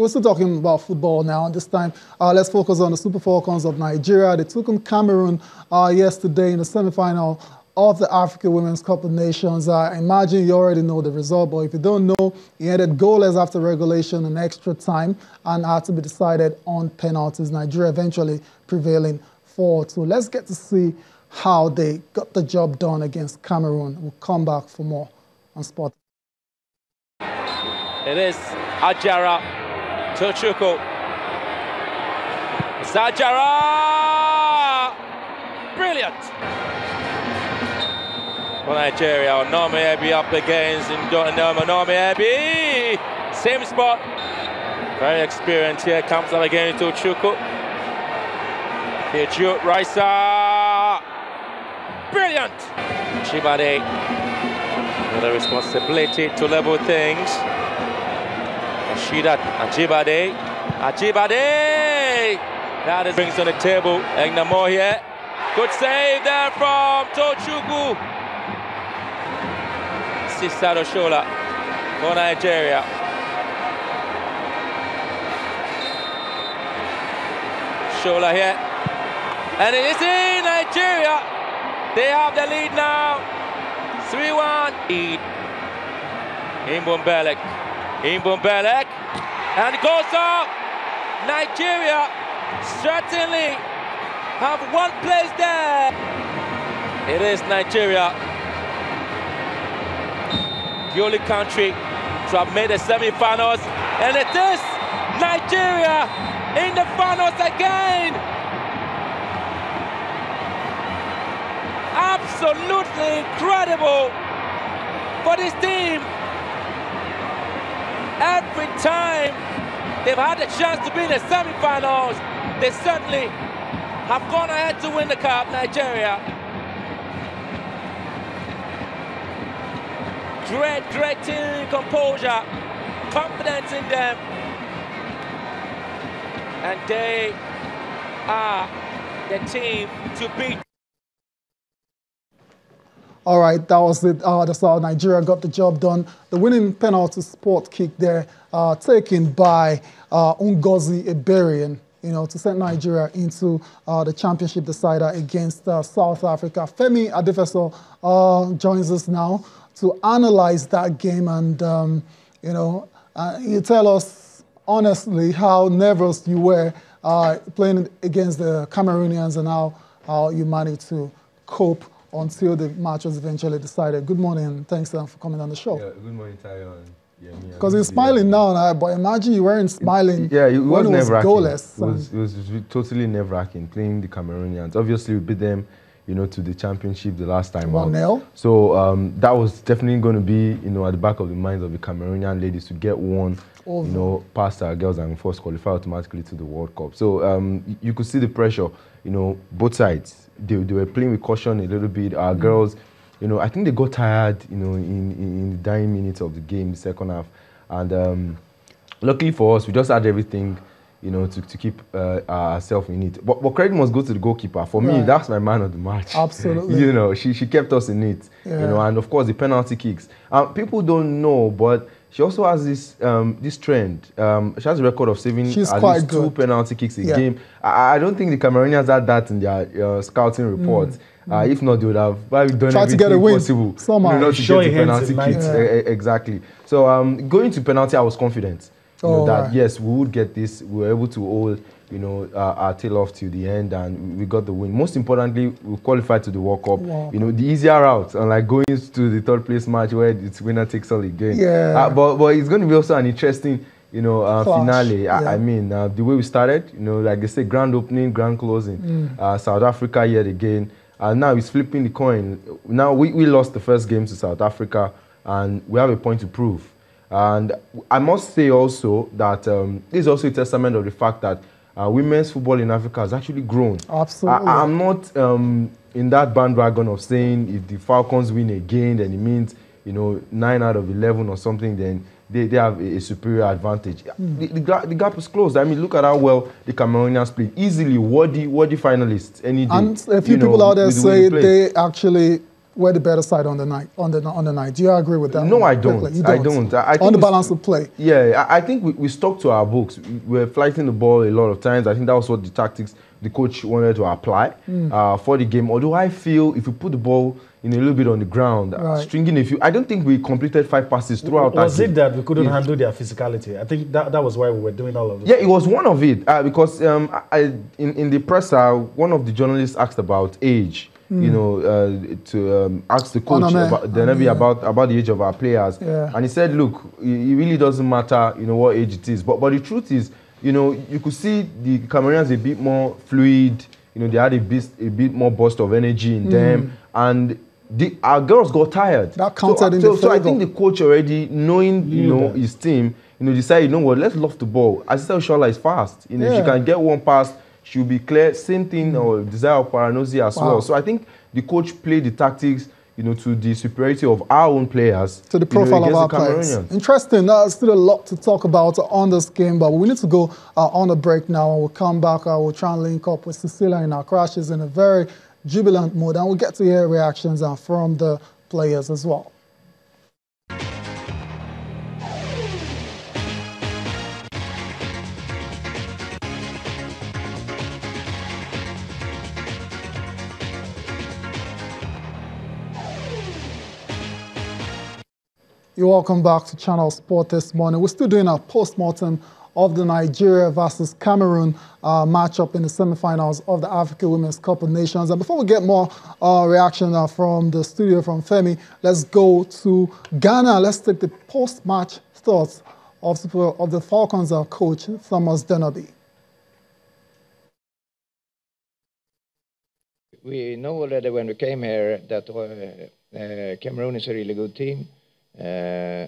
we're still talking about football now. This time, let's focus on the Super Falcons of Nigeria. They took on Cameroon yesterday in the semi-final of the Africa Women's Cup of Nations. I imagine you already know the result, but if you don't know, it ended goalless after regulation and extra time and had to be decided on penalties. Nigeria eventually prevailing 4-2. Let's get to see how they got the job done against Cameroon. We'll come back for more on Sport. It is Ajara to Chukwu. It's Ajara! Brilliant! For Nigeria, Onome Ebi up against Onome Ebi. Same spot. Very experienced here. Comes up again to Chukwu. Here, Jude Raisa. Brilliant! Chibade with a responsibility to level things. Shidat Ajibade. Ajibade! That is brings on the table. Egnamo here. Good save there from Tochukwu. Sisado Shola for Nigeria. Shola here. And it is in Nigeria. They have the lead now. 3-1. Imbumbelek. Imbumbelek. And it goes up. Nigeria certainly have one place there. It is Nigeria, the only country to have made the semi-finals, and it is Nigeria in the finals again. Absolutely incredible for this team. Every time they've had a chance to be in the semi-finals, they certainly have gone ahead to win the cup, Nigeria. Great team composure, confidence in them. And they are the team to beat. All right, that was it. That's how Nigeria got the job done. The winning penalty spot kick there, taken by Ngozi Iberian, to send Nigeria into the championship decider against South Africa. Femi Adefeso joins us now to analyze that game, and you tell us honestly how nervous you were playing against the Cameroonians and how you managed to cope until the match was eventually decided. Good morning, and thanks for coming on the show. Yeah, good morning, Tayo. Because you're smiling now, but imagine you weren't smiling when it was goalless. It was totally nerve-wracking playing the Cameroonians. Obviously, we beat them, to the championship the last time. 1-0. So that was definitely going to be, at the back of the minds of the Cameroonian ladies to get one, past our girls and first qualify automatically to the World Cup. So you could see the pressure, both sides. They were playing with caution a little bit. Our girls, I think they got tired, in the dying minutes of the game, the second half. And luckily for us, we just had everything, to keep ourselves in it. But credit must go to the goalkeeper. For me, that's my man of the match. Absolutely. She kept us in it. And of course the penalty kicks. People don't know, but she also has this trend. She has a record of saving at least 2 penalty kicks a game. I don't think the Cameroonians had that in their scouting reports. If not, they would have probably done everything possible not to get to penalty kicks. Exactly. So going to penalty, I was confident that yes, we would get this. We were able to hold our tail off till the end, and we got the win. Most importantly, we qualified to the World Cup. Wow. The easier route, unlike going to the third place match where it's winner takes all again. But it's going to be also an interesting finale. I mean, the way we started, like they say, grand opening, grand closing. South Africa yet again. Now it's flipping the coin. Now we lost the first game to South Africa, and we have a point to prove. And I must say also that this is also a testament of the fact that women's football in Africa has actually grown. Absolutely. I'm not in that bandwagon of saying if the Falcons win again, then it means 9 out of 11 or something, then they have a superior advantage. The gap is closed. I mean, look at how well the Cameroonians played. Easily worthy finalists any day. And a few people out there say they actually were the better side on the night. Do you agree with that? No, I don't. You I don't. I think on the balance of play. Yeah, I think we stuck to our books. We were flighting the ball a lot of times. I think that was what the tactics the coach wanted to apply for the game. Although I feel if you put the ball in a little bit on the ground, stringing a few, I don't think we completed 5 passes throughout. Was it that we couldn't handle their physicality? I think that was why we were doing all of this. Yeah, it was one of it because in the presser, one of the journalists asked about age. You know, to ask the coach Dennerby about the age of our players, and he said, "Look, it really doesn't matter, you know, what age it is. But the truth is, you know, you could see the Cameroonians a bit more fluid. You know, they had a bit more burst of energy in them, and our girls got tired. That counted in the favor. So I think the coach already knowing, you know, his team, you know, decided, you know what, let's loft the ball. As I said, Shola is fast. You know, if she can get one pass, she'll be clear. Same thing, or Desire Paranosi as well. So I think the coach played the tactics, you know, to the superiority of our own players. To the profile of our players. Interesting. There's still a lot to talk about on this game, but we need to go on a break now, and we'll come back. We'll try and link up with Cecilia in our crashes in a very jubilant mood, and we'll get to hear reactions from the players as well. You're welcome back to Channel Sport this morning. We're still doing our post-mortem of the Nigeria versus Cameroon matchup in the semi-finals of the Africa Women's Cup of Nations. And before we get more reaction from the studio from Femi, let's go to Ghana. Let's take the post-match thoughts of the Falcons coach, Thomas Dennerby. We know already when we came here that Cameroon is a really good team.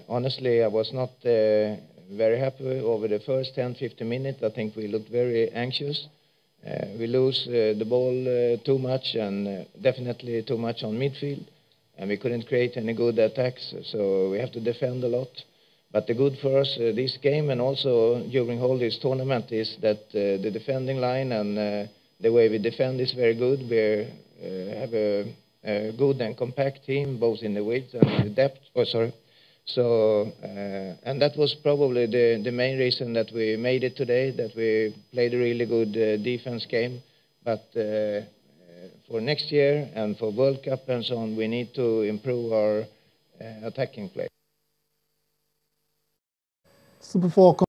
Honestly, I was not very happy over the first 10-15 minutes. I think we looked very anxious. We lose the ball too much, and definitely too much on midfield, and we couldn't create any good attacks, so we have to defend a lot. But the good for us this game, and also during whole this tournament, is that the defending line and the way we defend is very good. We have a good and compact team, both in the width and the depth. So, and that was probably the main reason that we made it today, that we played a really good defense game. But for next year and for World Cup and so on, we need to improve our attacking play. Super Falcons.